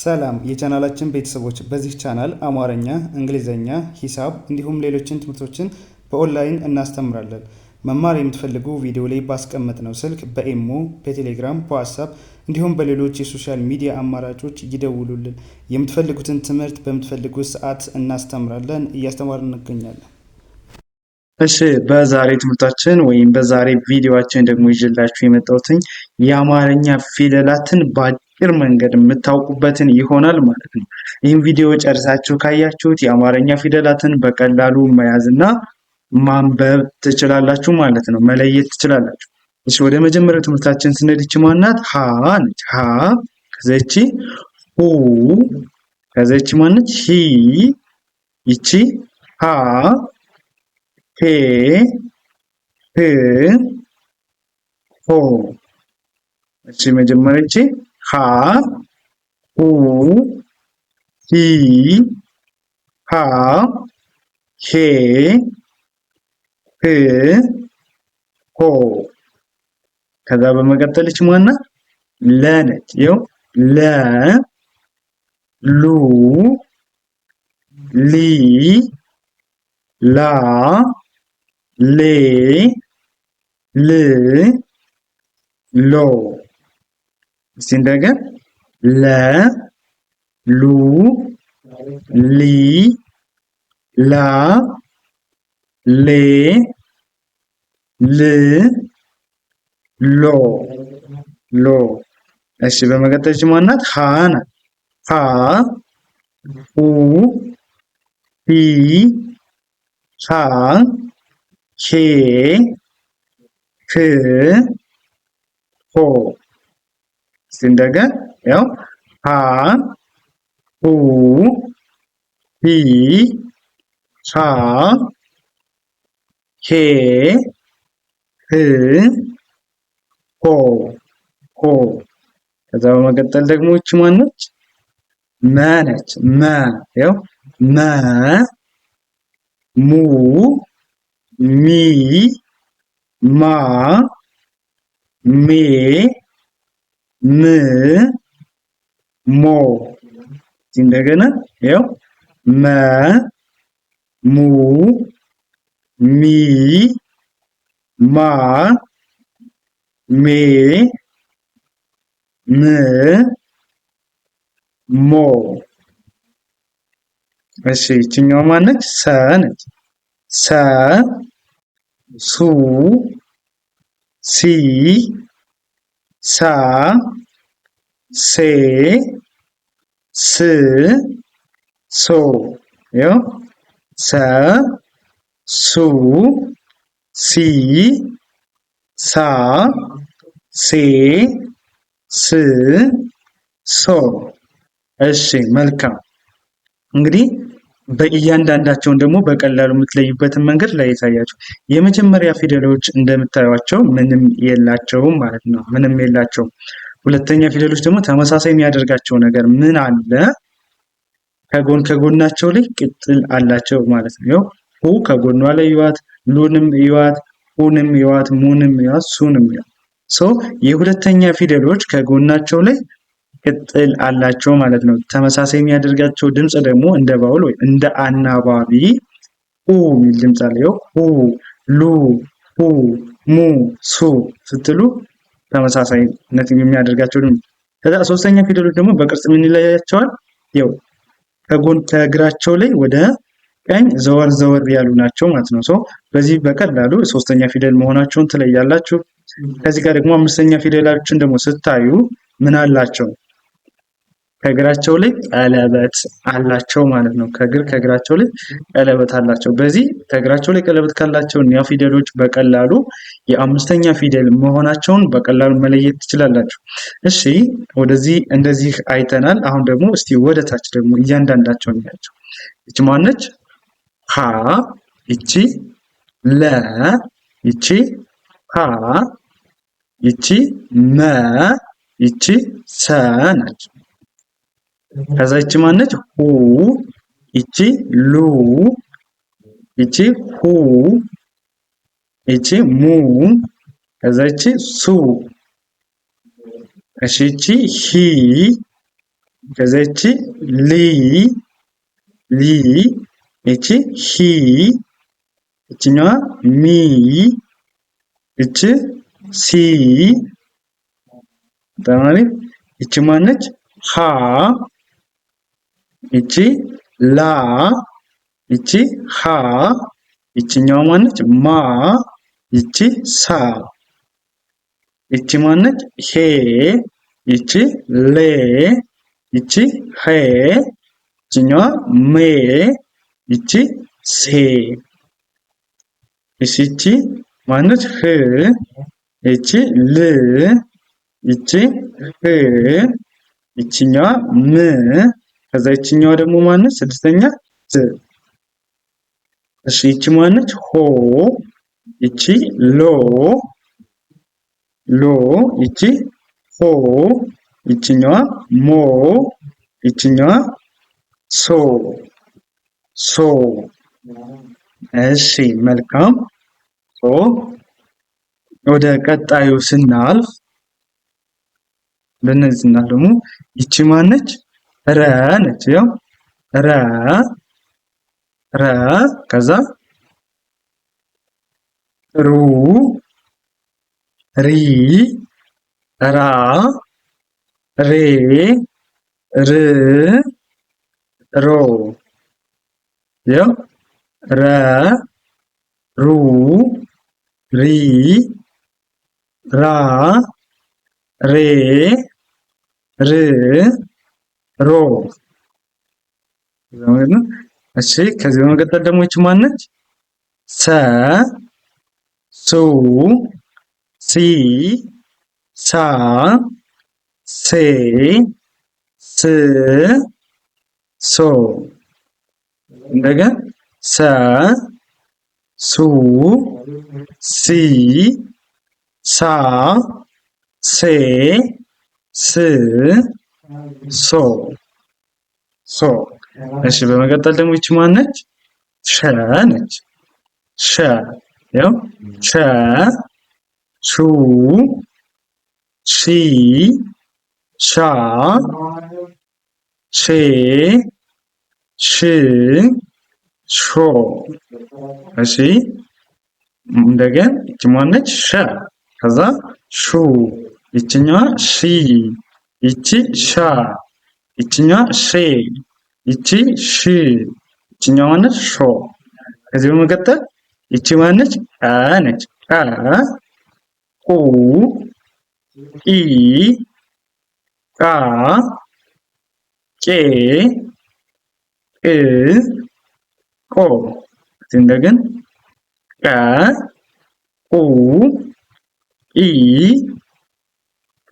ሰላም የቻናላችን ቤተሰቦች፣ በዚህ ቻናል አማርኛ፣ እንግሊዘኛ፣ ሂሳብ እንዲሁም ሌሎችን ትምህርቶችን በኦንላይን እናስተምራለን። መማር የምትፈልጉ ቪዲዮ ላይ ባስቀመጥነው ስልክ በኢሞ፣ በቴሌግራም፣ በዋትስአፕ እንዲሁም በሌሎች የሶሻል ሚዲያ አማራጮች ይደውሉልን። የምትፈልጉትን ትምህርት በምትፈልጉት ሰዓት እናስተምራለን፣ እያስተማርን እንገኛለን። እሺ በዛሬ ትምህርታችን ወይም በዛሬ ቪዲዮአችን ደግሞ ይዤላችሁ የመጣሁት የአማርኛ ፊደላትን በአጭር መንገድ የምታውቁበትን ይሆናል ማለት ነው። ይህን ቪዲዮ ጨርሳችሁ ካያችሁት የአማርኛ ፊደላትን በቀላሉ መያዝና ማንበብ ትችላላችሁ ማለት ነው፣ መለየት ትችላላችሁ። እሺ ወደ መጀመሪያው ትምህርታችን ስንሄድ ይቺ ማናት? ሀ ነች። ሀ ከዚች ሁ ከዚች ማነች? ሂ ይቺ ሀ ሄ ህ ሆ። እሺ መጀመሪያ ይቺ ሀ ሁ ሂ ሃ ሄ ህ ሆ። ከዛ በመቀጠል ይቺ ማናት? ለ ነች። ይኸው ለ ሉ ሊ ላ ሌ ል ሎ። እስቲ እንደገና ለ ሉ ሊ ላ ሌ ል ሎ ሎ። እሺ በመቀጠል ማናት? ሀ ናት። ሀ ሁ ሂ ሃ ሄ ህ ሆ። እስቲ እንደገና ያው ሀ ሁ ሂ ሃ ሄ ህ ሆ ሆ። ከዛ በመቀጠል ደግሞ እቺ ማነች? መ ነች። መ ያው መ ሙ ሚ ማ ሜ ም ሞ። እንደገና ያው መ ሙ ሚ ማ ሜ ም ሞ። እሺ ይችኛው ማነች? ሰ ነች። ሰ ሱ ሲ ሳ ሴ ስ ሶ። ያው ሰ ሱ ሲ ሳ ሴ ስ ሶ። እሺ መልካም። እንግዲህ በእያንዳንዳቸውን ደግሞ በቀላሉ የምትለዩበትን መንገድ ላይ ያሳያችሁ። የመጀመሪያ ፊደሎች እንደምታዩቸው ምንም የላቸውም ማለት ነው፣ ምንም የላቸውም። ሁለተኛ ፊደሎች ደግሞ ተመሳሳይ የሚያደርጋቸው ነገር ምን አለ? ከጎናቸው ላይ ቅጥል አላቸው ማለት ነው። ሁ ከጎኗ ላይ ይዋት፣ ሉንም ይዋት፣ ሁንም ይዋት፣ ሙንም ይዋት፣ ሱንም ይዋት። የሁለተኛ ፊደሎች ከጎናቸው ላይ ቅጥል አላቸው ማለት ነው። ተመሳሳይ የሚያደርጋቸው ድምጽ ደግሞ እንደ ባውል ወይ እንደ አናባቢ ኡ የሚል ድምጽ አለው። ሁ ሉ ሁ ሙ ሱ ስትሉ ተመሳሳይነት የሚያደርጋቸው ድምጽ። ከዛ ሶስተኛ ፊደሎች ደግሞ በቅርጽ ምን ይለያቸዋል? ያው ከእግራቸው ላይ ወደ ቀኝ ዘወር ዘወር ያሉ ናቸው ማለት ነው። በዚህ በቀላሉ ሶስተኛ ፊደል መሆናቸውን ትለያላችሁ። ከዚህ ጋር ደግሞ አምስተኛ ፊደላችን ደግሞ ስታዩ ምን አላቸው? ከእግራቸው ላይ ቀለበት አላቸው ማለት ነው። ከእግራቸው ላይ ቀለበት አላቸው። በዚህ ከእግራቸው ላይ ቀለበት ካላቸው እኒያ ፊደሎች በቀላሉ የአምስተኛ ፊደል መሆናቸውን በቀላሉ መለየት ትችላላችሁ። እሺ ወደዚህ እንደዚህ አይተናል። አሁን ደግሞ እስቲ ወደ ታች ደግሞ እያንዳንዳቸውን እናያቸው። እቺ ማነች? ሀ ይቺ ለ ይቺ ሀ ይቺ መ ይቺ ሰ ናቸው። ከዛ ይቺ ማነች? ሁ ይቺ ሉ ይቺ ሁ ይቺ ሙ ከዛ ይቺ ሱ። እሺ ይቺ ሂ ከዛ ይቺ ሊ ሊ ይቺ ሂ ይችኛዋ ሚ ይቺ ሲ ተማሪ ይቺ ማነች ሃ ይቺ ላ ይቺ ሃ ይችኛዋ ማነች ማ ይቺ ሳ ይቺ ማነች ሄ ይቺ ሌ ይቺ ሄ ይችኛዋ ሜ ይቺ ሴ ይቺ ማነች ህ ይቺ ል ይቺ ህ ይችኛዋ ም ከዛ ይችኛዋ ደግሞ ማነች ስድስተኛ ዝ እሺ ይቺ ማነች ሆ ይቺ ሎ ሎ ይቺ ሆ ይችኛዋ ሞ ይችኛዋ ሶ ሶ እሺ መልካም ወደ ቀጣዩ ስናልፍ በእነዚህ እና ደግሞ ይቺ ማነች ረ ነች ያው ረ ረ ከዛ ሩ ሪ ራ ሬ ር ሮ ያው ረ ሩ ሪ ራ ሬ ር ሮ እሺ ከዚህ በመቀጠል ደግሞ ይቺ ማነች ሰ ሱ ሲ ሳ ሴ ስ ሶ እንደገና ሰ ሱ ሲ ሳ ሴ ስ ሶ ሶ እሺ በመቀጠል ደግሞ ይቺ ማነች ሸ ነች ሸ ያው ሸ ሹ ሺ ሻ ሼ ሽ ሾ እሺ እንደገና ይቺ ማነች ሸ ከዛ ሹ ይችኛዋ ሺ ይቺ ሻ ይችኛዋ ሼ ይቺ ሽ ይችኛዋ ማነች ሾ ከዚህ በመቀጠል ይቺ ማነች አ ነች አ ቁ ኢ ቃ ቄ ቅ ቆ እንደገና ቀ ቁ ኢ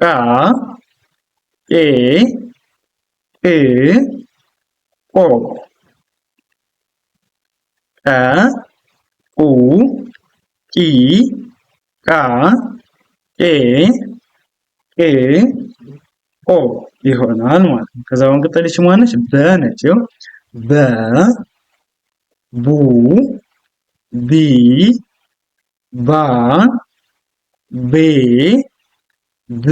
ቃ ቄ ቅ ቆ ቀ ቁ ኢ ቃ ቄ ቅ ቆ ይሆናል ማለት ነው። ከዛ በመቀጠል ይቺ ማነች በ ነች ይኸው በ ቡ ቢ ባ ቤ ብ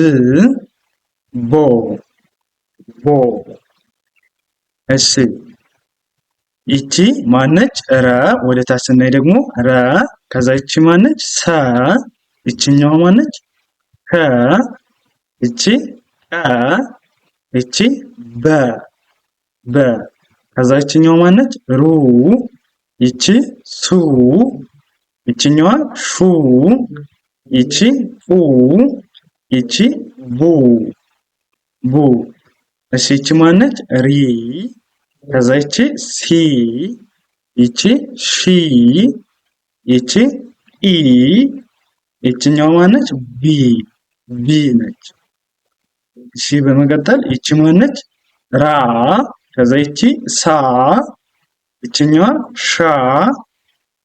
ቦ ቦ እሺ ይቺ ማነች ረ ወደ ታች ስናይ ደግሞ ረ ከዛ ይቺ ማነች ሰ ይቺኛዋ ማነች ከ ይቺ ቀ ይቺ በ በ ከዛ ይቺኛዋ ማነች ሩ ይቺ ሱ ይቺኛዋ ሹ ይቺ ኡ ይቺ ቡ ቡ እሺ ይቺ ማነች ሪ ከዛ ይቺ ሲ ይቺ ሺ ይቺ ኢ ይቺኛዋ ማነች ቢ ቢ ነች እሺ በመቀጠል ይቺ ማነች ራ ከዛ ይቺ ሳ ይቺኛዋ ሻ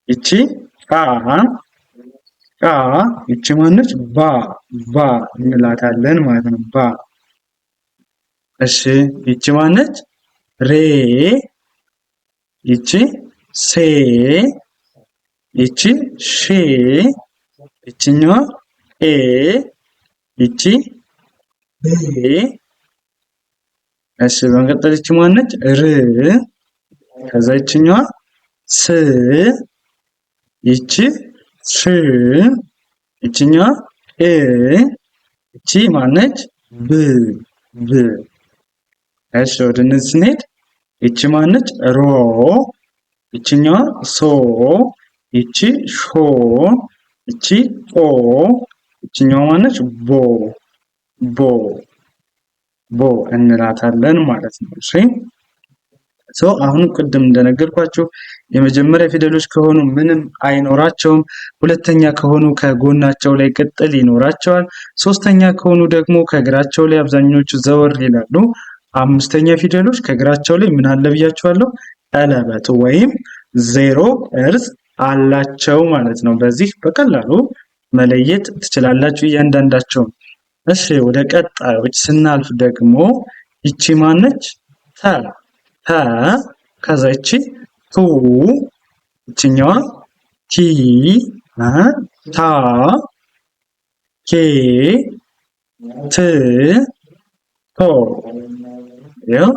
ይቺ ቃ ቃ ይቺ ማነች ባ ባ እንላታለን ማለት ነው ባ እሺ ይቺ ማነች ሬ ይቺ ሴ ይቺ ሼ ይቺኛዋ ኤ ይቺ ቤ እሺ በመቀጠል ይቺ ማነች? ር ከዛ ይችኛዋ ስ ይቺ ሽ ይችኛዋ እ ይቺ ማነች? ብ ብ እሺ ወደ እነዚህ ስንሄድ ይቺ ማነች? ሮ ይችኛዋ ሶ ይቺ ሾ ይቺ ኦ ይችኛዋ ማነች? ቦ ቦ ቦ እንላታለን ማለት ነው። እሺ አሁን ቅድም እንደነገርኳችሁ የመጀመሪያ ፊደሎች ከሆኑ ምንም አይኖራቸውም። ሁለተኛ ከሆኑ ከጎናቸው ላይ ቅጥል ይኖራቸዋል። ሶስተኛ ከሆኑ ደግሞ ከእግራቸው ላይ አብዛኞቹ ዘወር ይላሉ። አምስተኛ ፊደሎች ከእግራቸው ላይ ምን አለ ብያችኋለሁ? ቀለበት ወይም ዜሮ ቅርጽ አላቸው ማለት ነው። በዚህ በቀላሉ መለየት ትችላላችሁ እያንዳንዳቸው። እሺ ወደ ቀጣዮች ስናልፍ ደግሞ ይቺ ማነች? ተ ተ ከዛ ይቺ ቱ ይችኛዋ ቲ ታ ኬ ት ቶ ይኸው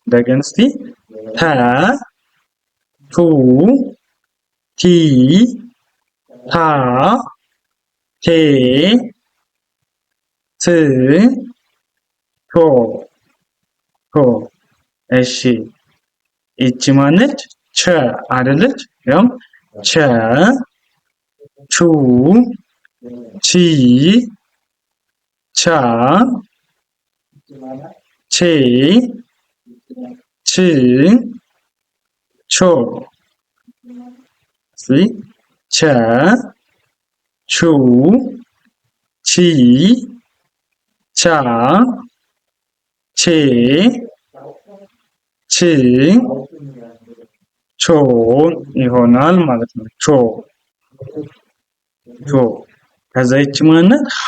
እንደገና እስቲ ተ ቱ ቲ ታ ቴ ት ቶ ቶ እሺ ይቺ ማነች? ቸ አይደለች? ያው ቸ ቹ ቺ ቻ ቼ ች ቾ ቸ ቹ ቺ ቻ ቼ ች ቾ ይሆናል ማለት ነው። ቾ ከዛ ይቺ ማነት? ሀ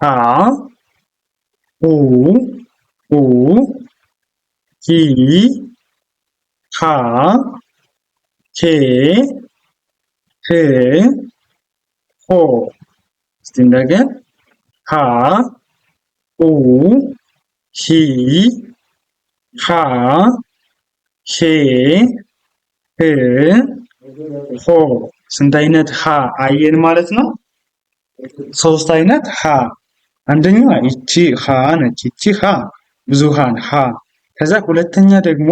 ሀ ሁ ሁ ሂ ሃ ሄ ህ ሆ እስቲ እንደገና ሃ ሁ ሂ ሃ ሄ ህ ሆ ስንት አይነት ሃ አየን ማለት ነው? ሶስት አይነት ሃ። አንደኛዋ ይቺ ሃ ነች። ይቺ ሃ ብዙሃን ሃ። ከዛ ሁለተኛ ደግሞ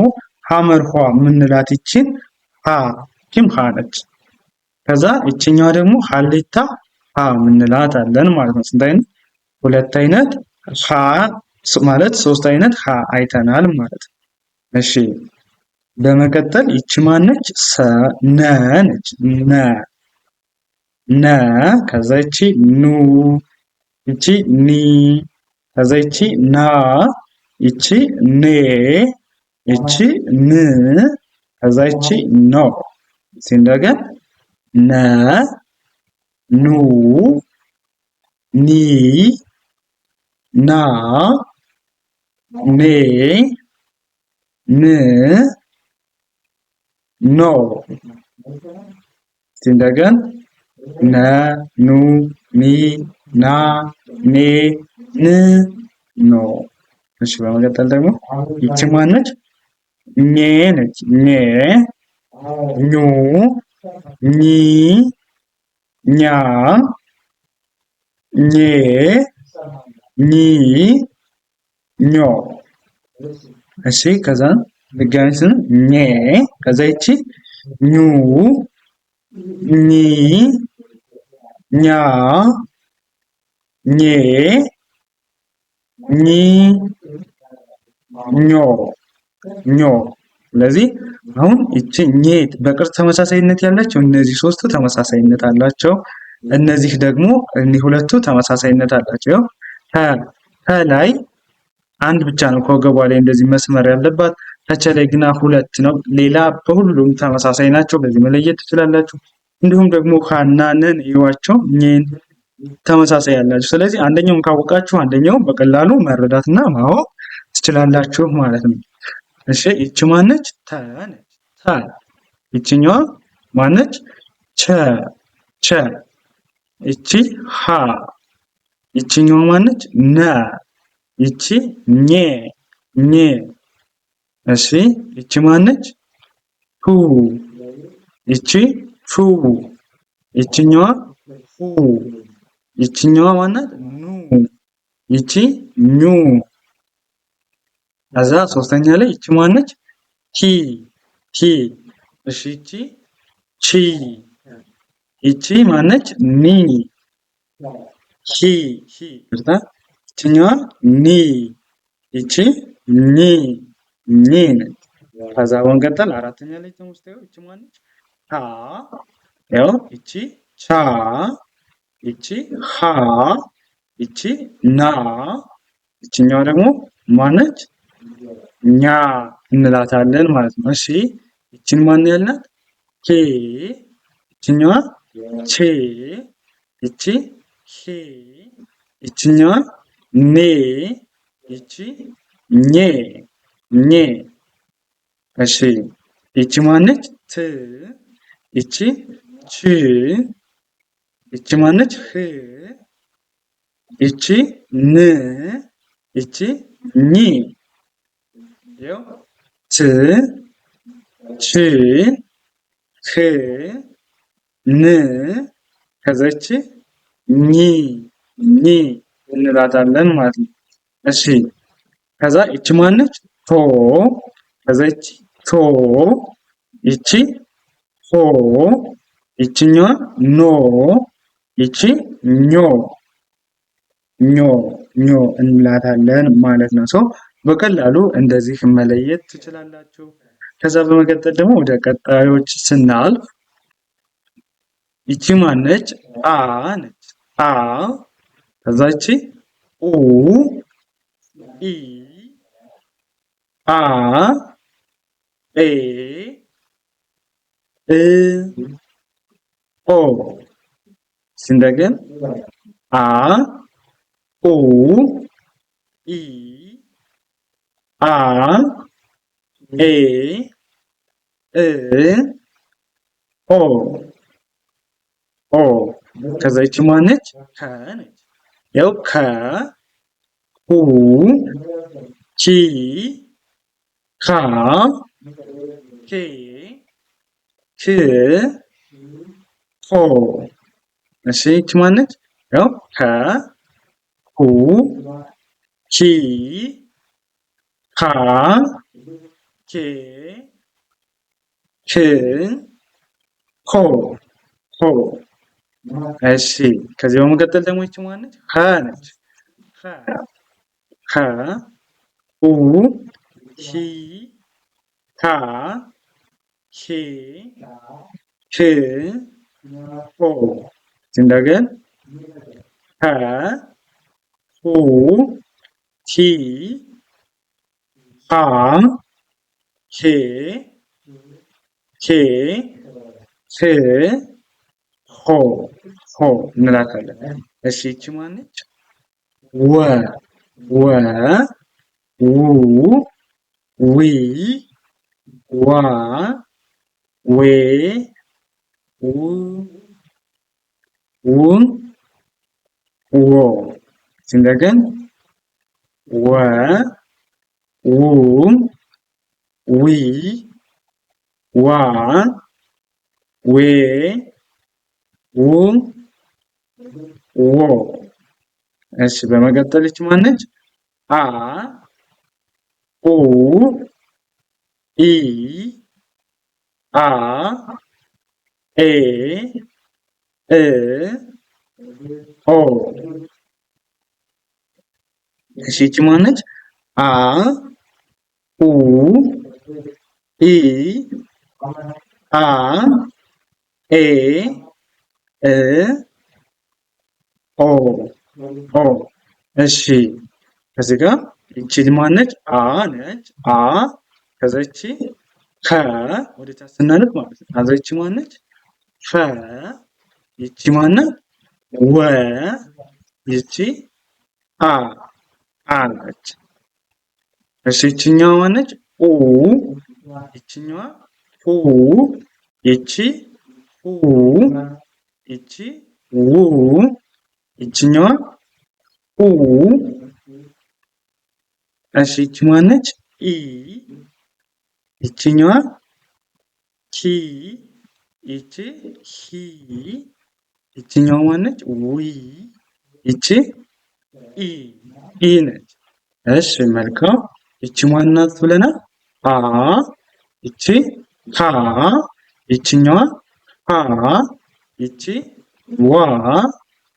ሐመርኋ የምንላት ይቺን ሃ ኪም ሃ ነች። ከዛ ይቺኛዋ ደግሞ ሀሌታ ሃ የምንላት አለን ማለት ነው። ስንት አይነት? ሁለት አይነት ሃ ማለት ሶስት አይነት ሃ አይተናል ማለት ነው። እሺ በመቀጠል ይቺ ማነች? ሰ ነ ነች። ነ ነ ከዛ ይቺ ኑ ይቺ ኒ ከዛ ይቺ ና ይቺ ኔ ይቺ ን ከዛ ይቺ ኖ እንደገና ነ ኑ ኒ ና ኔ ን ኖ እንደገና ነ ኑ ኒ ና ኔ ን ኖ። እሺ በመቀጠል ደግሞ ይቺ ማነች? ኘ ነች። ኘ ኙ ኚ ኛ ኜ ኚ ኞ። እሺ ከዛ ድጋሚ ስን ኘ ከዛ ይቺ ኙ ኚ ኛ ኜ ኚ ኞ ኞ። ስለዚህ አሁን ይቺ ኘ በቅርጽ ተመሳሳይነት ያላቸው እነዚህ ሶስቱ ተመሳሳይነት አላቸው። እነዚህ ደግሞ እኒህ ሁለቱ ተመሳሳይነት አላቸው። ከላይ አንድ ብቻ ነው ከወገቧ ላይ እንደዚህ መስመር ያለባት። ከቸ ላይ ግና ሁለት ነው። ሌላ በሁሉም ተመሳሳይ ናቸው። በዚህ መለየት ትችላላችሁ። እንዲሁም ደግሞ ሃና ነን ይዋቸው ኘን ተመሳሳይ ያላችሁ። ስለዚህ አንደኛውን ካወቃችሁ አንደኛውን በቀላሉ መረዳትና ማወቅ ትችላላችሁ ማለት ነው። እሺ ይቺ ማነች? ተ ነች። ተ ይቺኛዋ ማነች? ቸ ቸ ይቺ ሃ ይቺኛዋ ማነች? ነ ይቺ ኘ ኘ። እሺ ይቺ ማነች? ሁ። ይቺ ፉ። ይቺኛዋ ሁ። ይቺኛዋ ማናት? ኑ። ይቺ ኙ። ከዛ ሶስተኛ ላይ ይቺ ማነች? ቲ። ቲ። እሺ ይቺ ቺ። ይቺ ማነች? ኒ። ሂ። ሂ። ይቺኛዋ ኒ። ይቺ ኒ። ኒ ነች። ከዛ በመቀጠል አራተኛ ላይ ተመስጠው ይቺ ማነች? ታ። ያው ይቺ ቻ። ይቺ ሃ። ይቺ ና። ይቺኛዋ ደግሞ ማነች? ኛ እንላታለን ማለት ነው። እሺ ይቺን ማን ያልናት? ኬ። ይቺኛዋ ቼ። ይቺ ሄ። ይቺኛዋ ኔ። ይቺ ኘ። ኘ። እሺ ይቺ ማነች? ት። ይቺ ች። ይቺ ማነች? ህ። ይቺ ን። ይቺ ኝ። ያው ት ች ህ ን ከዛ ይቺ ኝ ኝ እንላታለን ማለት ነው። እሺ ከዛ ይቺ ማነች? ቶ። ከዛ ይቺ ቶ። ይቺ ሆ። ይቺኛዋ ኖ። ይቺ ኞ ኞ ኞ እንላታለን ማለት ነው። ሰው በቀላሉ እንደዚህ መለየት ትችላላችሁ። ከዛ በመቀጠል ደግሞ ወደ ቀጣዮች ስናልፍ ይቺ ማነች? አ ነች። አ ከዛ ይቺ ኡ ኢ አ ኤ እ ኦ ሲንደገም አ ኡ ኢ አ ኤ እ ኦ ኦ ከዛ ይቺ ማነች? ከ ነች። ያው ከ ሁ ቺ ካ ኬ ክ ሆ። እሺ ይቺ ማነች? ያው ከ ሁ ቺ ካ ኬ ክ ሆ ሆ። እሺ ከዚህ በመቀጠል ደግሞ ይቺ ማነች? ሀ ነች። ሀ ሁ ሂ ሃ ሄ ህ ሆ። እንደገን ሀ ሁ ሂ ሃ ሄ ሄ ህ ሆ ሆ እንላታለን። እሺ ይቺ ማነች? ወ ወ ው ዊ ዋ ዌ ው ዎ እንደገን ወ ው ዊ ዋ ዌ ው ዎ። እሺ በመቀጠል ይቺ ማነች? አ ኡ ኢ አ ኤ እ ኦ። እሺ ይቺ ማነች? አ ኡ ኢ አ ኤ እ ኦ ኦ። እሺ ከዚህ ጋር ይቺ ማነች? አ ነች። አ ከዛ ይቺ ከ ወደ ታች ስናነብ ማለት ነው። ከዛ ይቺ ማነች? ፈ። ይቺ ማነች? ወ። ይቺ አ አ ነች። እሺ ይቺኛዋ ማነች? ኡ። ይቺኛዋ ሁ። ይቺ ሁ። ይቺ ው። ይቺኛዋ ኡ እሺ ይቺ ማነች? ኢ ይቺኛዋ ኪ ይቺ ሂ ይቺኛዋ ማነች? ዊ ይቺ ኢ ኢ ነች። እሺ መልካም። ይቺ ማናት ብለናል? አ ይቺ ሀ ይቺኛዋ ሀ ይቺ ዋ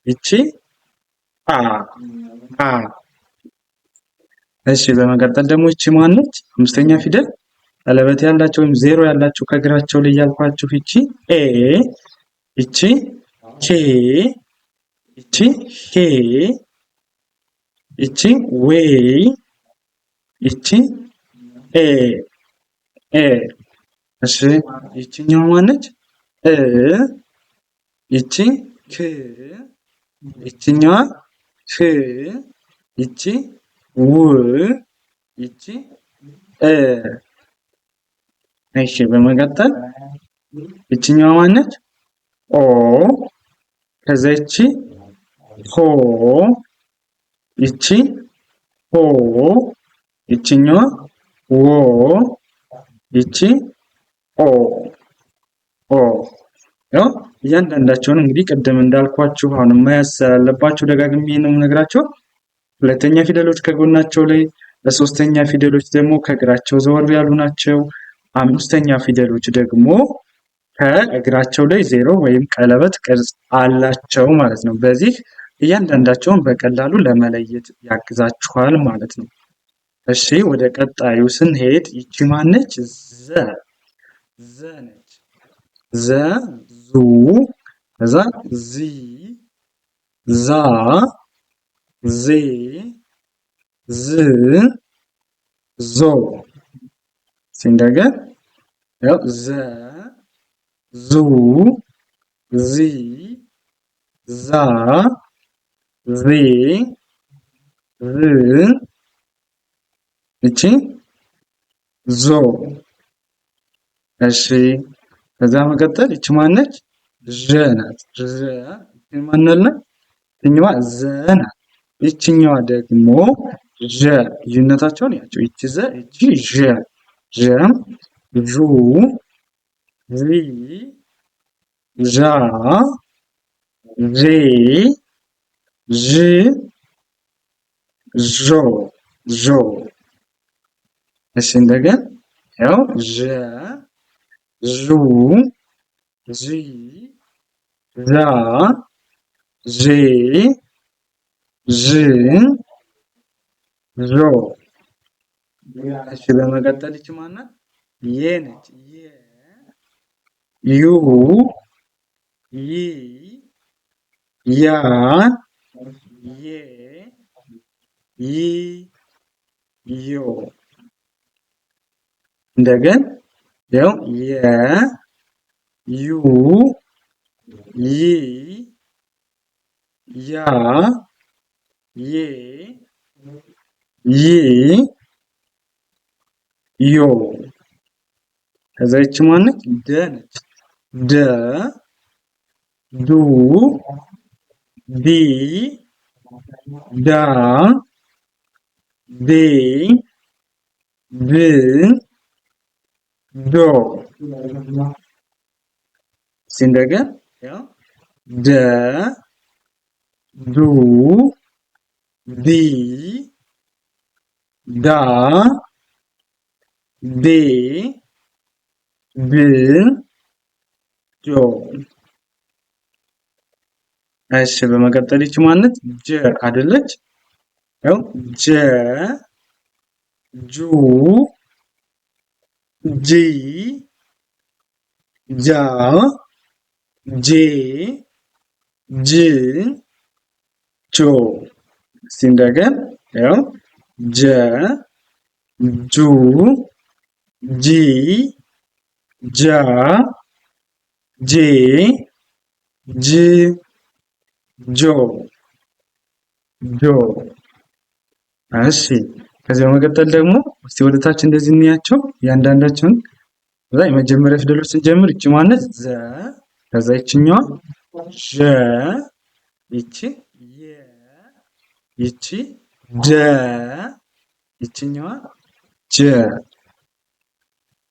ይቺ አ አ እሺ በመቀጠል ደግሞ ይቺ ማነች? አምስተኛ ፊደል ቀለበት ያላቸው ወይም ዜሮ ያላቸው ከእግራቸው ላይ ያልኳችሁ ይቺ ኤ ይቺ ኬ ይቺ ሄ ይቺ ዌይ ይቺ ኤ ኤ እሺ ይቺኛዋ ማነች? እ ይቺ ክ ይቺኛዋ ህ ይቺ ው ይቺ እ እሺ በመቀጠል ይቺኛዋ ማነች? ኦ ከዛ ይቺ ሆ ይቺ ሆ ይቺኛዋ ዎ ይቺ ኦ ኦ ያው እያንዳንዳቸውን እንግዲህ ቅድም እንዳልኳችሁ አሁን መያዝ ስላለባችሁ ደጋግሜ ነው የምነግራችሁ። ሁለተኛ ፊደሎች ከጎናቸው ላይ፣ ለሶስተኛ ፊደሎች ደግሞ ከእግራቸው ዘወር ያሉ ናቸው። አምስተኛ ፊደሎች ደግሞ ከእግራቸው ላይ ዜሮ ወይም ቀለበት ቅርጽ አላቸው ማለት ነው። በዚህ እያንዳንዳቸውን በቀላሉ ለመለየት ያግዛችኋል ማለት ነው። እሺ ወደ ቀጣዩ ስንሄድ ይቺ ማነች? ዘ ዘ ነች። ዘ ዙ ከዛ ዚ ዛ ዜ ዝ ዞ ሲንደገን ያው ዘ ዙ ዚ ዛ ዜ ዝ እቺ ዞ እሺ ከዛ መቀጠል ይቺ ማነች? ዠ ናት። ዠ ማነለ ይችኛዋ ዘ ናት። ይችኛዋ ደግሞ ዠ ልዩነታቸውን ያቸው ይቺ ዘ ይቺ ዠ ዠ ዡ ዢ ዣ ዤ ዥ ዦ ዦ እሺ እንደገና ያው ዠ ዡ ዢ ዣ ዤ ዥ ዦ እሺ በመቀጠል ይቺ ማናት? የ ነች። የ ዩ ይ ያ ዬ ይ ዮ እንደገን ያው የ ዩ ይ ያ ዬ ይ ዮ ከዛ ይቺ ማነች? ደ ነች። ደ ዱ ዲ ዳ ዴ ድ ዶ ሲንደገን ያው ደ ዱ ዲ ዳ ዴ ድ ዶ እሺ በመቀጠል ይቺ ማነች? ጀ አይደለች? ያው ጀ ጁ ጂ ጃ ጄ ጅ ጆ ሲንደገን ያው ጀ ጁ ጂ ጃ ጄ ጅ ጆ ጆ እሺ ከዚህ በመቀጠል ደግሞ እስቲ ወደታች እንደዚህ እንያቸው እያንዳንዳቸውን። ከዛ የመጀመሪያ ፊደሎች ስንጀምር ይቺ ማነች? ዘ ከዛ ይቺኛዋ ዠ ይቺ የ ይቺ ደ ይችኛዋ ጀ።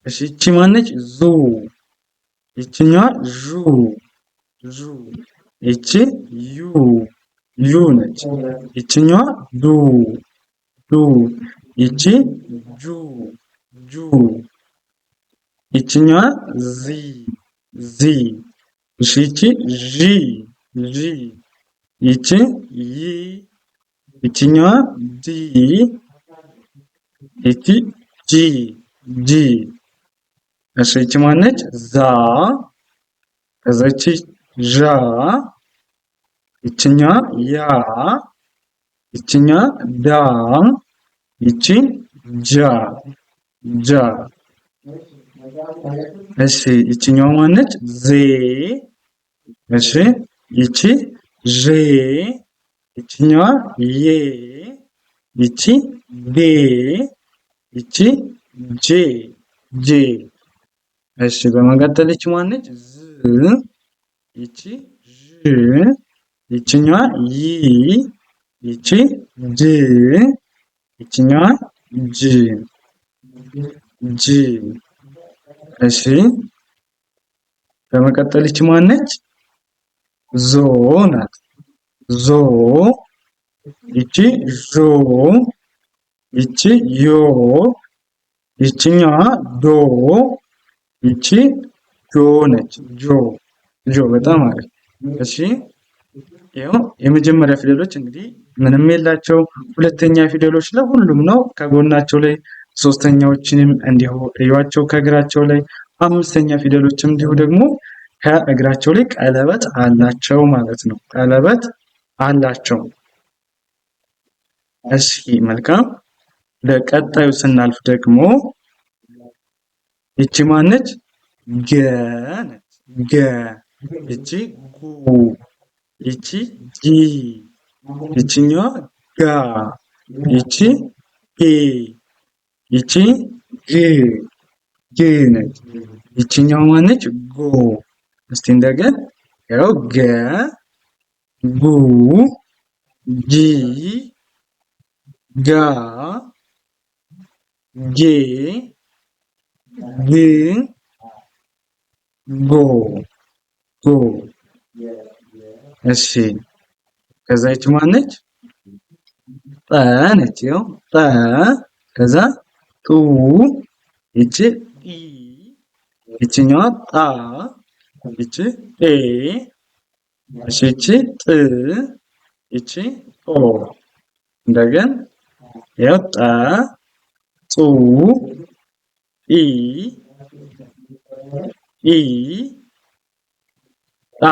እሺ ይቺ ማነች? ዙ። ይችኛዋ ዡ ዡ። ይቺ ዩ ዩ ነች። ይችኛዋ ዱ ዱ። ይቺ ጁ ጁ። ይችኛዋ ዚ ዚ። እሺ ይቺ ዢ ዢ። ይቺ ይ። ይችኛዋ ዲ። ይቺ ጂ ጂ። እሺ ይቺ ማነች? ዛ። ከዛ ይቺ ዣ። ይችኛዋ ያ። ይችኛዋ ዳ። ይቺ ጃ ጃ። እሺ ይችኛዋ ማነች? ዜ። እሺ ይቺ ዤ። ይችኛዋ ዬ። ይቺ ዴ። ይቺ ጄ ጄ። እሺ በመቀጠል ይቺ ማነች? ዝ። ይቺ ዥ። ይችኛዋ ይ። ይቺ ድ። ይችኛዋ ጅ ጅ። እሺ በመቀጠል ይቺ ማነች? ዞ ናት። ዞ። ይቺ ዦ። ይቺ ዮ። ይችኛዋ ዶ። ይቺ ጆ ነች። ጆ ጆ። በጣም አሪፍ። እሺ ይኸው የመጀመሪያ ፊደሎች እንግዲህ ምንም የላቸው። ሁለተኛ ፊደሎች ለሁሉም ነው። ከጎናቸው ላይ ሶስተኛዎችንም እንዲሁ እዩዋቸው ከእግራቸው ላይ። አምስተኛ ፊደሎችም እንዲሁ ደግሞ ከእግራቸው ላይ ቀለበት አላቸው ማለት ነው። ቀለበት አላቸው። እሺ መልካም። ለቀጣዩ ስናልፍ ደግሞ ይቺ ማነች? ገ ነች። ገ። ይቺ ጉ። ይቺ ጂ። ይቺኛዋ ጋ። ይቺ ጌ። ይቺ ግ ግ ነች። ይቺኛዋ ማነች? ጎ። እስቲ እንደገና ያው ገ ጉ ጂ ጋ ጌ ግ ጎ ጎ። እሺ ከዛ ይቺ ማነች? ጠ ነች። ያው ጠ። ከዛ ጡ። ይቺ ጢ። ይቺኛዋ ጣ። ይቺ ጤ። እሺ ይቺ ጥ። ይቺ ጦ። እንደገና ያው ጠ ጡ ጢ ኢ ጣ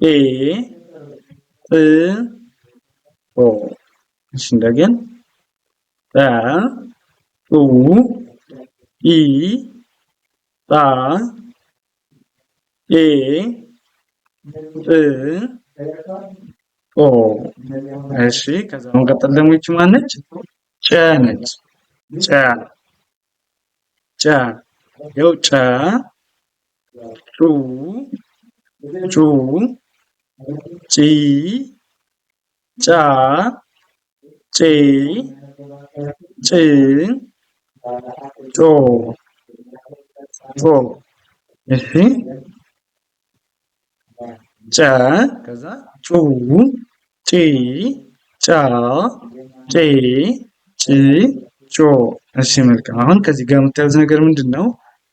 ጤ ጥ ጦ። እሺ እንደገና ጠ ጡ ኢ ጣ ጤ ጥ ጦ። እሺ ከዛ መቀጠል ደግሞ ይቺ ማነች? ጨ ነች። ጨ ጨ። ያው ጨ ጩ ጩ ጪ ጫ ጬ ጭ ጮ ጮ። እሺ ጨ ከዛ ጩ ጪ ጫ ጬ ጭ ጮ። እሺ መልካም። አሁን ከዚህ ጋር የምታዩት ነገር ምንድን ነው?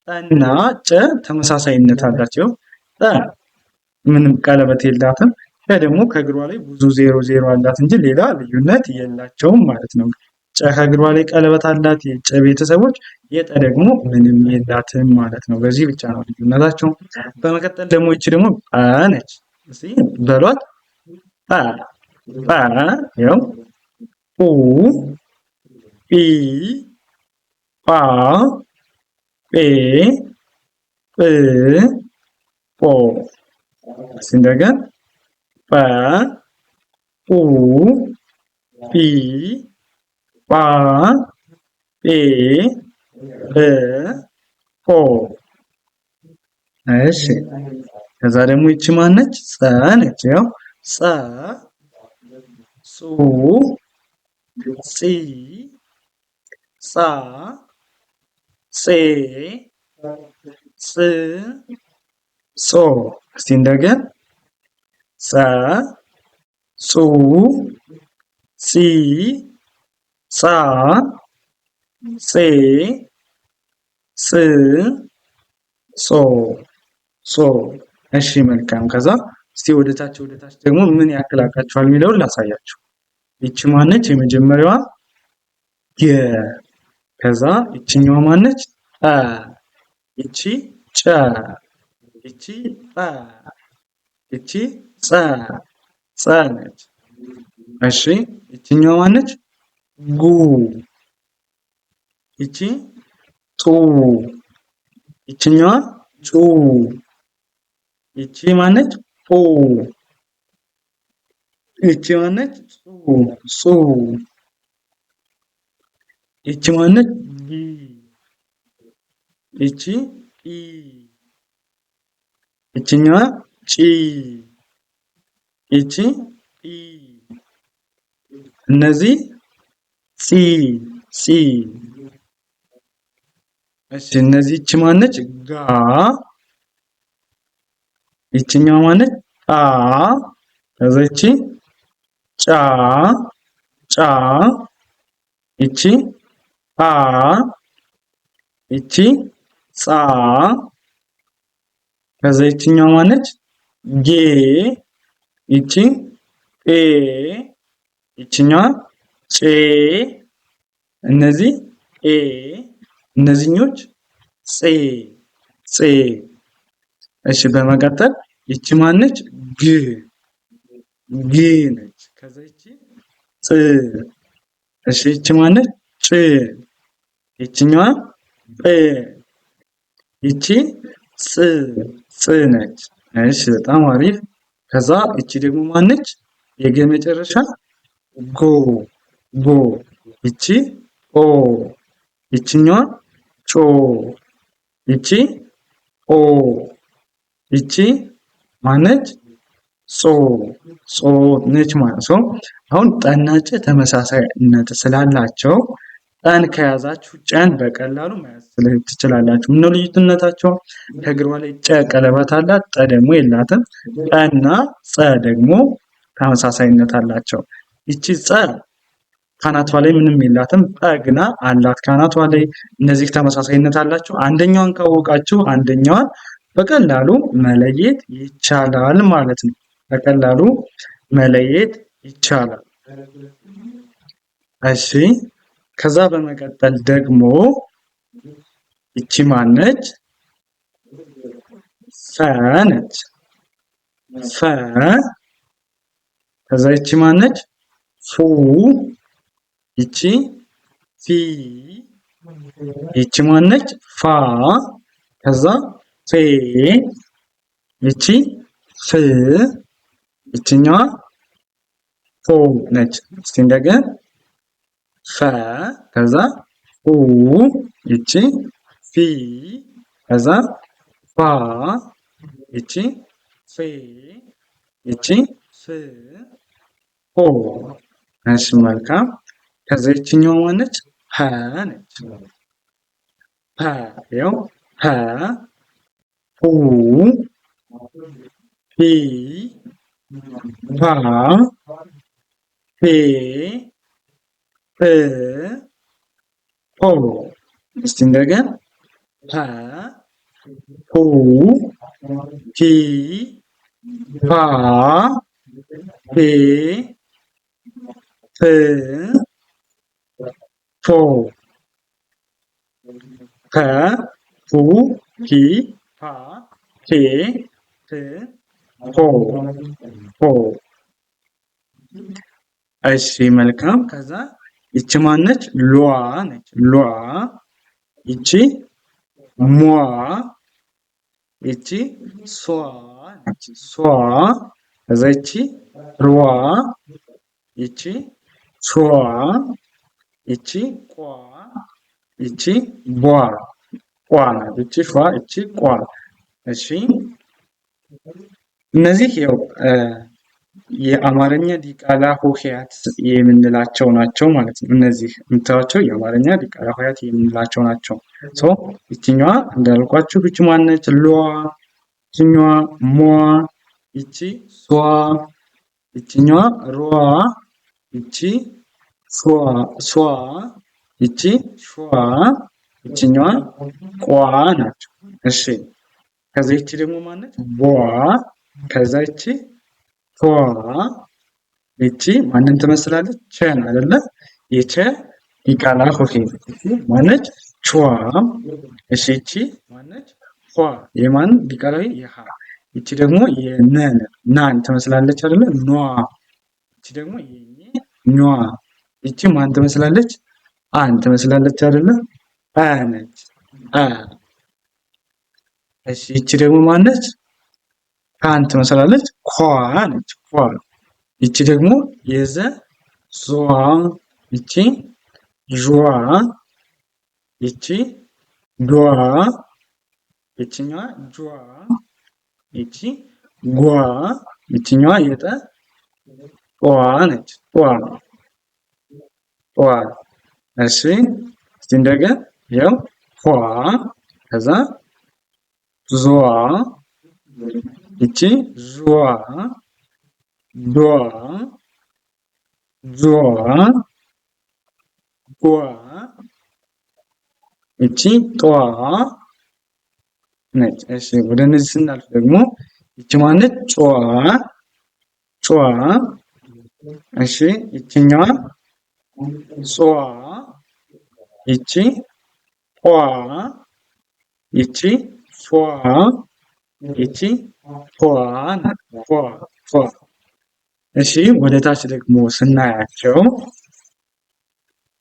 ጠና ጨ ተመሳሳይነት አላቸው። ጠ ምንም ቀለበት የላትም። ጨ ደግሞ ከእግሯ ላይ ብዙ ዜሮ ዜሮ አላት እንጂ ሌላ ልዩነት የላቸውም ማለት ነው። ጨ ከእግሯ ላይ ቀለበት አላት የጨ ቤተሰቦች፣ የጠ ደግሞ ምንም የላትም ማለት ነው። በዚህ ብቻ ነው ልዩነታቸው። በመቀጠል ደግሞ ይቺ ደግሞ ጰ ነች። እስኪ በሏት። ጰ ጰ። ያው ኡ ጲ ጳ ጴ ጵ ጶ። እስኪ እንደገና ጰ ኡ ጲ ጳ ጴ ጵ ጶ። እሺ ከዛ ደግሞ ይቺ ማነች? ጸ ነች። ያው ጸ ጹ ጺ ጻ ጼ ጽ ጾ። እስቲ እንደገን ጸ ጹ ጺ ጻ ጼ ጽ ጾ ጾ። እሺ መልካም። ከዛ እስቲ ወደታች ደግሞ ምን ያክል አውቃችኋል የሚለውን ላሳያችሁ። ይቺ ማነች? የመጀመሪያዋ የ። ከዛ ይቺኛዋ ማነች? ጠ። ይቺ ጨ። ይቺ ጠ። ይቺ ጸ። ጸ ነች። እሺ ይቺኛዋ ማነች? ጉ። ይቺ ጡ። ይቺኛዋ ጩ። ይቺ ማነች? ጡ። ይቺ ማነች? ጹ ጹ። ይቺ ማነች? ጊ። ይቺ ጲ። ይቺኛዋ ጪ። ይቺ ጲ። እነዚህ ጺ ጺ። እሺ እነዚህ ይቺ ማነች? ጋ። ይቺኛዋ ማነች? ጣ። ከዛ ይቺ ጫ ጫ። ይቺ አ። ይቺ ጻ። ከዛ ይቺኛዋ ማነች? ጌ። ይቺ ጴ። ይቺኛዋ ጬ። እነዚህ ኤ። እነዚህኞች ጼ ጼ። እሺ በመቀጠል ይቺ ማነች? ግ ግ ነች። ከዛ ይቺ ጽ። እሺ ይቺ ማነች? ጭ። ይቺኛዋ ጵ። ይቺ ጽ ጽ ነች። እሺ በጣም አሪፍ። ከዛ ይቺ ደግሞ ማነች? የገ መጨረሻ ጎ ጎ። ይቺ ኦ። ይቺኛዋ ጮ። ይቺ ኦ። ይቺ ማነች? ጾ ጾ ነች ማለት ነው። አሁን ጠና ጨ ተመሳሳይነት ስላላቸው ጠን ከያዛችሁ ጨን በቀላሉ መያዝ ትችላላችሁ። ምነው ልዩነታቸው? ከእግሯ ላይ ጨ ቀለበት አላት፣ ጠ ደግሞ የላትም። ጠና ጸ ደግሞ ተመሳሳይነት አላቸው። ይቺ ጸ ካናቷ ላይ ምንም የላትም፣ ጠ ግና አላት ካናቷ ላይ። እነዚህ ተመሳሳይነት አላቸው። አንደኛዋን ካወቃችሁ አንደኛዋን በቀላሉ መለየት ይቻላል ማለት ነው። በቀላሉ መለየት ይቻላል። እሺ ከዛ በመቀጠል ደግሞ ይቺ ማነች? ፈ ነች። ፈ። ከዛ ይቺ ማነች? ፉ። ይቺ ፊ። ይቺ ማነች? ፋ። ከዛ ፌ። ይቺ ፍ። ይቺኛዋ ፎ ነች። እስቲ እንደገና ፈ። ከዛ ፉ። ይቺ ፊ። ከዛ ፋ። ይቺ ፌ። ይቺ ፍ። ፎ። እሺ መልካም። ከዛ ይቺኛዋ ማነች? ሀ ነች። ሀ። ያው ሀ ሁ ሂ ሀ ሄ ህ ሆ። እስቲ እንደገና ሀ ሁ ሂ ሃ ሄ ህ ሆ። ሀ ሁ ሂ ሃ ሄ ህ ሆ ሆ። እሺ መልካም። ከዛ ይቺ ማነች? ሏ ነች። ሏ። ይቺ ሟ። ይቺ ሷ ነች። ሷ። ከዛ ይቺ ሯ። ይቺ ሷ። ይቺ ቋ። ይቺ ቧ ቋ ናት። ይቺ ሿ። ይቺ ቋ። እሺ እነዚህ ያው የአማርኛ ዲቃላ ሆሄያት የምንላቸው ናቸው ማለት ነው። እነዚህ የምታዩቸው የአማርኛ ዲቃላ ሆሄያት የምንላቸው ናቸው። ይችኛዋ እንዳልኳችሁ ይቺ ማነች? ሏ፣ ይችኛዋ ሟ፣ ይቺ ሷ፣ ይችኛዋ ሯ፣ ይቺ ሷ፣ ይቺ ሿ፣ ይችኛዋ ቋ ናቸው። እሺ ከዛ ይቺ ደግሞ ማነች? ቧ፣ ከዛ ይቺ ቷ፣ ይቺ ማንን ትመስላለች? ቸን አይደለ? የቸ ዲቃላ ሆሄ ማነች? ቿ። እሺ ይቺ ማነች? ኋ፣ የማን ዲቃላ ሆሄ? የሃ። ይቺ ደግሞ የነ ናን ትመስላለች አይደለ? ኗ። ይቺ ደግሞ የኘ ኟ። ይቺ ማን ትመስላለች? አን ትመስላለች አይደለ? አ ነች። አ። እሺ ይቺ ደግሞ ማነች? ካን ትመስላለች። ኳ ነች። ኳ። ይቺ ደግሞ የዘ ዟ፣ ይቺ ዧ፣ ይቺ ዷ፣ ይቺኛዋ ጇ፣ ይቺ ጓ፣ ይቺኛዋ የጠ ጧ ነች። ጧ ጧ። እሺ እስቲ እንደገና ያው ኋ፣ ከዛ ዟ፣ ይቺ ዧ፣ ዷ፣ ዟ፣ ጓ፣ ይቺ ጧ ነች። እሺ ወደ እነዚህ ስናልፍ ደግሞ ይቺ ማነች? ጯ፣ ጯ። እሺ ይቺኛዋ ጿ፣ ይቺ ጧ፣ ይቺ ፏ፣ ይቺ ቷ ናት። ቷ ቷ። እሺ ወደ ታች ደግሞ ስናያቸው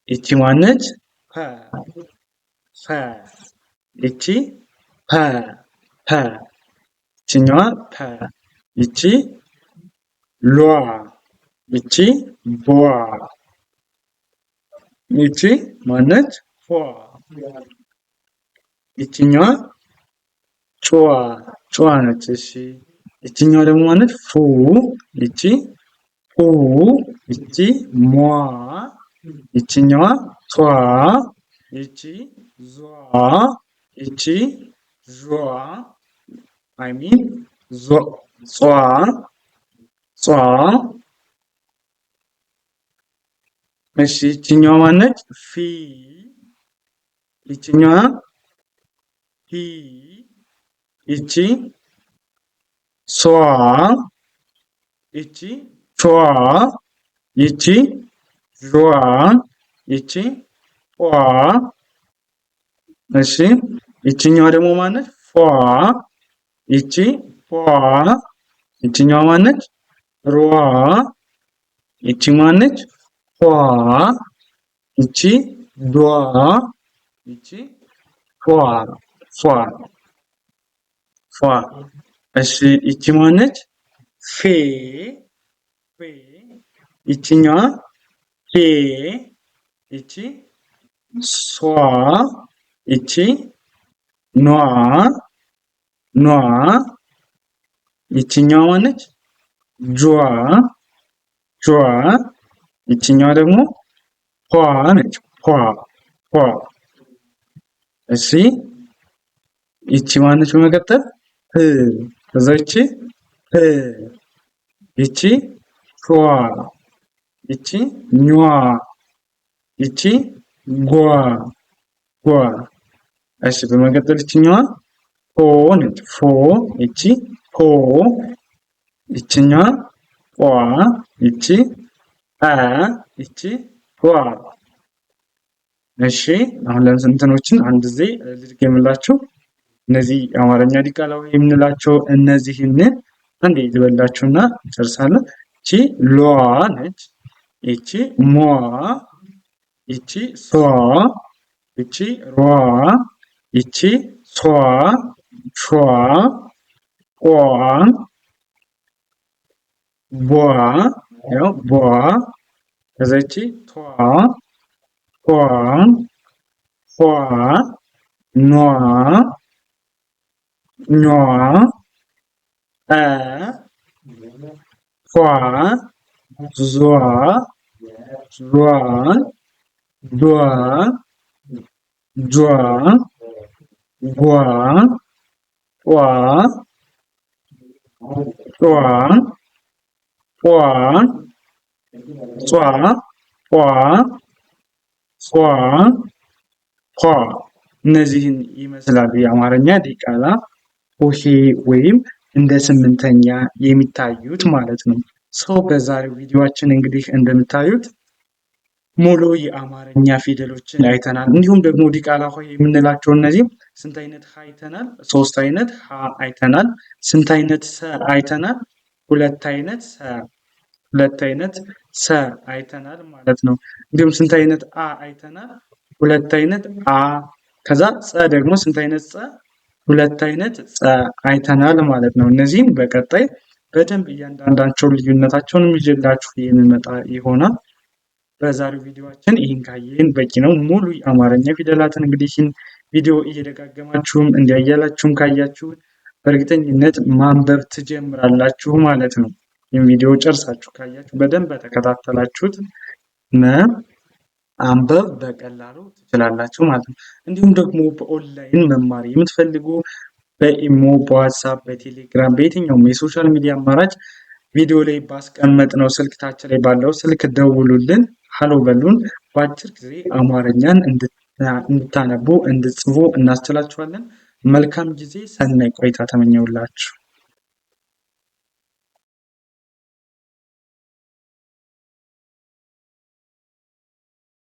ይቺ ማነች? ፐ፣ ፐ፣ ይቺ ፐ፣ ፐ፣ ይቺኛዋ ፐ፣ ይቺ ሏ፣ ይቺ ቧ፣ ይቺ ማነች? ፏ፣ ይቺኛዋ ጯ፣ ጯ ነች። እሺ ይቺኛዋ ደግሞ ማነች? ፉ፣ ይቺ ፑ፣ ይቺ ሟ፣ ይቺኛዋ ቷ፣ ይቺ ዟ፣ ይቺ ዧ፣ አይ ሚን ጿ፣ ጿ። እሺ ይቺኛዋ ማነች? ፊ፣ ይቺኛዋ ሂ፣ ይቺ ሷ፣ ይቺ ቿ፣ ይቺ ዧ፣ ይቺ ጧ። እሺ ይቺኛዋ ደግሞ ማነች? ፏ፣ ይቺ ፏ፣ ይቺኛዋ ማነች? ሯ፣ ይቺ ማነች? ኋ፣ ይቺ ዷ፣ ይቺ ፏ፣ ፏ፣ ፏ። እሺ ይቺ ማነች? ፌ፣ ፌ፣ ይቺኛዋ ፌ፣ ይቺ ሷ፣ ይቺ ኗ፣ ኗ፣ ይቺኛዋ ማነች? ጇ፣ ጇ፣ ይቺኛዋ ደግሞ ኋ ነች። ኋ፣ ኋ። እሺ ይቺ ማነች? በመቀጠል ህ፣ ከዛ ይቺ ህ፣ ይቺ ሿ፣ ይቺ ኟ፣ ይቺ ጓ፣ ጓ። እሺ በመቀጠል ይቺኛዋ ሆ ነች። ፎ፣ ይቺ ሆ፣ ይቺኛዋ ቋ፣ ይቺ አ፣ ይቺ ሯ። እሺ አሁን ለምሳሌ አንድ ጊዜ ልድገምላችሁ። እነዚህ የአማርኛ ዲቃላ ሆሄ የምንላቸው እነዚህን አንዴ ልበላችሁና እንጨርሳለን። ይቺ ሏ ነች። ይቺ ሟ፣ ይቺ ሷ፣ ይቺ ሯ፣ ይቺ ሷ፣ ሿ፣ ቋ፣ ቧ፣ ያው ቧ፣ ከዛ ይቺ ቷ፣ ቷ፣ ፏ፣ ኗ፣ ኟ፣ አ፣ ፏ ዟ ዟ ዷ ጇ ጓ ጧ ጧ ጧ ጿ ፏ ፏ ኋ እነዚህን ይመስላሉ የአማርኛ ዲቃላ ሆሄ ወይም እንደ ስምንተኛ የሚታዩት ማለት ነው። በዛሬው ቪዲዮአችን እንግዲህ እንደምታዩት ሙሉ የአማርኛ ፊደሎችን አይተናል። እንዲሁም ደግሞ ዲቃላ ሆሄ የምንላቸው እነዚህ ስንት አይነት ሀ አይተናል? 3 አይነት ሀ አይተናል። ስንት አይነት ሰ አይተናል? 2 አይነት ሰ 2 አይነት ሰ አይተናል ማለት ነው። እንዲሁም ስንት አይነት አ አይተናል? 2 አይነት አ። ከዛ ጸ ደግሞ ስንት አይነት ጸ? 2 አይነት ጸ አይተናል ማለት ነው። እነዚህም በቀጣይ በደንብ እያንዳንዳቸው ልዩነታቸውን ይዤላችሁ የሚመጣ ይሆናል። በዛሬው ቪዲዮአችን ይህን ካየን በቂ ነው። ሙሉ የአማርኛ ፊደላትን እንግዲህ ይህን ቪዲዮ እየደጋገማችሁም እንዲያያላችሁም ካያችሁ በእርግጠኝነት ማንበብ ትጀምራላችሁ ማለት ነው። ይህን ቪዲዮ ጨርሳችሁ ካያችሁ በደንብ በተከታተላችሁት አንበብ በቀላሉ ትችላላችሁ ማለት ነው። እንዲሁም ደግሞ በኦንላይን መማር የምትፈልጉ በኢሞ፣ በዋትስአፕ፣ በቴሌግራም በየትኛውም የሶሻል ሚዲያ አማራጭ ቪዲዮ ላይ ባስቀመጥነው ስልክ ታች ላይ ባለው ስልክ ደውሉልን፣ ሀሎ በሉን። በአጭር ጊዜ አማርኛን እንድታነቡ እንድትጽፉ እናስችላችኋለን። መልካም ጊዜ፣ ሰናይ ቆይታ ተመኘውላችሁ።